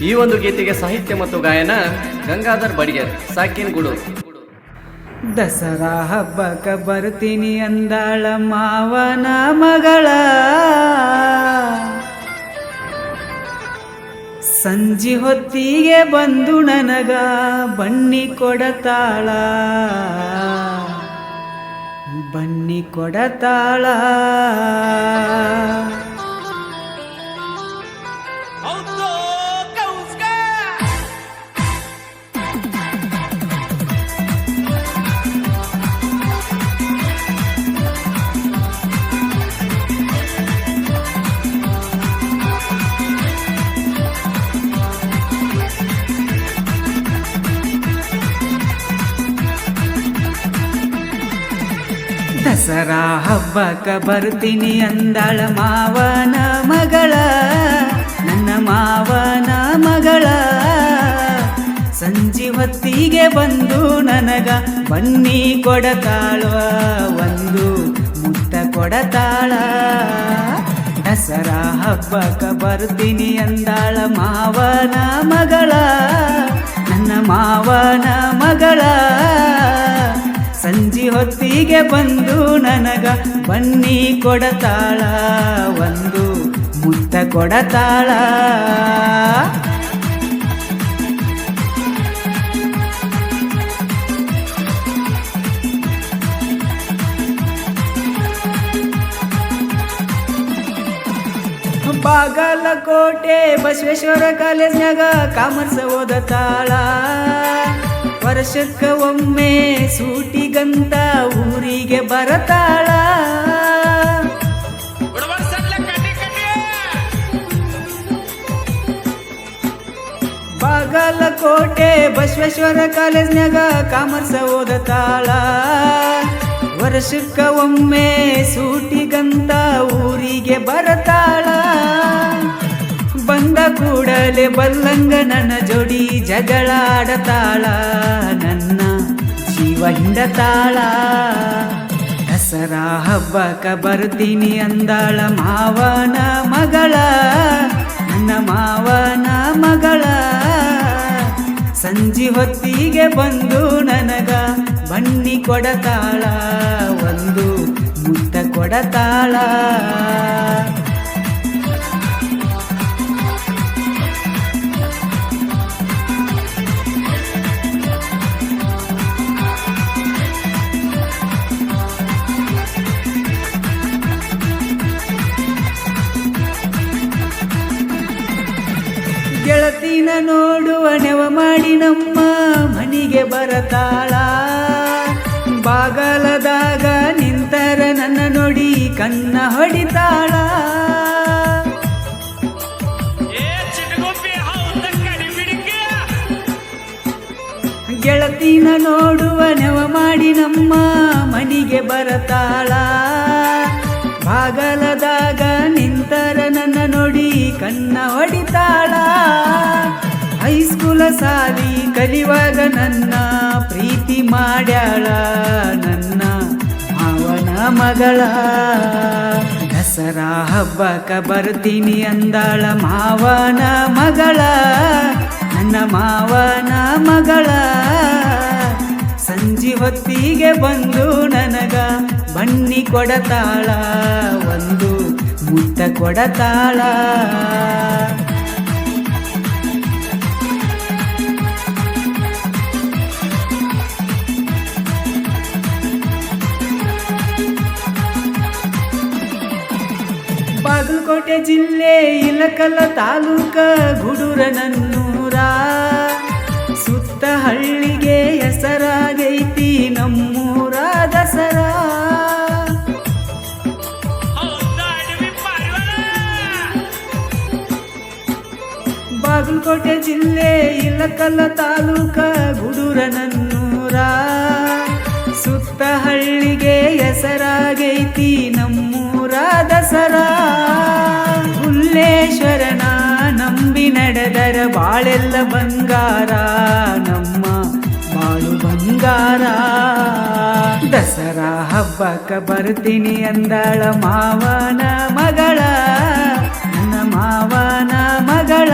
ಈ ಒಂದು ಗೀತೆಗೆ ಸಾಹಿತ್ಯ ಮತ್ತು ಗಾಯನ ಗಂಗಾಧರ್ ಬಡಿಗೇರ್, ಸಾಕಿನಗೂಡು. ದಸರಾ ಹಬ್ಬಕ್ಕ ಬರ್ತೀನಿ ಅಂದಾಳ ಮಾವನ ಮಗಳ, ಸಂಜಿ ಹೊತ್ತಿಗೆ ಬಂದು ನನಗ ಬನ್ನಿ ಕೊಡತಾಳ, ಬನ್ನಿ ಕೊಡತಾಳ. ದಸರಾ ಹಬ್ಬಕ್ಕ ಬರ್ತೀನಿ ಅಂದಾಳ ಮಾವನ ಮಗಳ, ನನ್ನ ಮಾವನ ಮಗಳ, ಸಂಜಿ ಹೊತ್ತಿಗೆ ಬಂದು ನನಗ ಬನ್ನಿ ಕೊಡತಾಳ, ಒಂದು ಮುತ್ತ ಕೊಡತಾಳ. ದಸರಾ ಹಬ್ಬಕ್ಕ ಬರ್ತೀನಿ ಅಂದಾಳ ಮಾವನ ಮಗಳ, ನನ್ನ ಮಾವನ ಮಗಳ, ಸಂಜಿ ಹೊತ್ತಿಗೆ ಬಂದು ನನಗ ಬನ್ನಿ ಕೊಡತಾಳ, ಒಂದು ಮುತ್ತ ಕೊಡತಾಳ. ಬಾಗಲಕೋಟೆ ಬಸವೇಶ್ವರ ಕಾಲೇಜ್ನಾಗ ಕಾಮರ್ಸ್ ಓದತಾಳ, ವರ್ಷಕ್ಕ ಒಮ್ಮೆ ಸೂಟಿಗಂತ ಊರಿಗೆ ಬರತಾಳ. ಬಾಗಲಕೋಟೆ ಬಸವೇಶ್ವರ ಕಾಲೇಜ್ನಾಗ ಕಾಮರ್ಸ್ ಓದತಾಳ, ವರ್ಷಕ್ಕ ಒಮ್ಮೆ ಸೂಟಿಗಂತ ಊರಿಗೆ ಬರತಾಳ. ಬಂದ ಕೂಡಲೇ ಬಲ್ಲಂಗ ನನ್ನ ಜೋಡಿ ಜಗಳಾಡತಾಳ, ನನ್ನ ಜೀವ ಹಿಂಡತಾಳ. ದಸರಾ ಹಬ್ಬಕ್ಕ ಬರ್ತೀನಿ ಅಂದಾಳ ಮಾವನ ಮಗಳ, ನನ್ನ ಮಾವನ ಮಗಳ, ಸಂಜಿ ಹೊತ್ತಿಗೆ ಬಂದು ನನಗ ಬನ್ನಿ ಕೊಡತಾಳ, ಒಂದು ಮುತ್ತ ಕೊಡತಾಳ. ಗೆಳತಿನ ನೋಡುವ ನೆವ ಮಾಡಿ ನಮ್ಮ ಮನಿಗೆ ಬರತಾಳ, ಬಾಗಲದಾಗ ನಿಂತರ ನನ್ನ ನೋಡಿ ಕಣ್ಣ ಹೊಡಿತಾಳ. ಗೆಳತಿನ ನೋಡುವ ನೆವ ಮಾಡಿ ನಮ್ಮ ಮನಿಗೆ ಬರತಾಳ, ಬಾಗಲದಾಗ ನಿಂತರ ನನ್ನ ನೋಡಿ ಕಣ್ಣ ಹೊಡಿತಾಳ. ಹೈಸ್ಕೂಲ ಸಾಲಿ ಕಲಿಯುವಾಗ ನನ್ನ ಪ್ರೀತಿ ಮಾಡ್ಯಾಳ, ನನ್ನ ಮಾವನ ಮಗಳ. ದಸರಾ ಹಬ್ಬಕ್ಕ ಬರ್ತೀನಿ ಅಂದಾಳ ಮಾವನ ಮಗಳ, ನನ್ನ ಮಾವನ ಮಗಳ, ಸಂಜಿ ಹೊತ್ತಿಗೆ ಬಂದು ನನಗ ಬನ್ನಿ ಕೊಡತಾಳ, ಒಂದು ಮುತ್ತ ಕೊಡತಾಳ. ಬಾಗಲಕೋಟೆ ಜಿಲ್ಲೆ ಇಲಕಲ್ಲ ತಾಲೂಕ ಗುಡೂರನನ್ನೂರ, ಸುತ್ತ ಹಳ್ಳಿಗೆ ಹೆಸರಾಗೈತಿ ನಮ್ಮೂರ ದಸರಾ. ಬಾಗಲಕೋಟೆ ಜಿಲ್ಲೆ ಇಲಕಲ್ಲ ತಾಲೂಕ ಗುಡೂರನನ್ನೂರ, ಸುತ್ತ ಹಳ್ಳಿಗೆ ಹೆಸರಾಗೈತಿ ನಮ್ಮೂರ ದಸರಾ. ಹುಲ್ಲೇಶ್ವರನ ನಂಬಿ ನಡೆದರ ಬಾಳೆಲ್ಲ ಬಂಗಾರ, ನಮ್ಮ ಬಾಳು ಬಂಗಾರ. ದಸರಾ ಹಬ್ಬಕ್ಕ ಬರ್ತೀನಿ ಅಂದಾಳ ಮಾವನ ಮಗಳ, ನನ್ನ ಮಾವನ ಮಗಳ.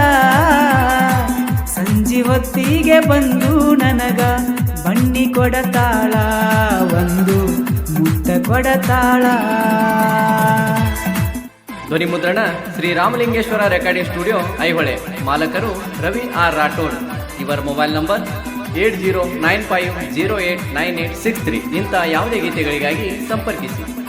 ಬಸ್ತಿಗೆ ಬಂದು ನನಗ ಬನ್ನಿ ಕೊಡತಾಳ ಒಂದು ಮುತ್ತ ಕೊಡತಾಳ. ಧ್ವನಿ ಮುದ್ರಣ ಶ್ರೀ ರಾಮಲಿಂಗೇಶ್ವರ ರೆಕಾರ್ಡಿಂಗ್ ಸ್ಟುಡಿಯೋ ಐಹೊಳೆ. ಮಾಲಕರು ರವಿ ಆರ್ ರಾಠೋಡ್. ಇವರ ಮೊಬೈಲ್ ನಂಬರ್ 8095089863. ಇಂಥ ಯಾವುದೇ ಗೀತೆಗಳಿಗಾಗಿ ಸಂಪರ್ಕಿಸಿ.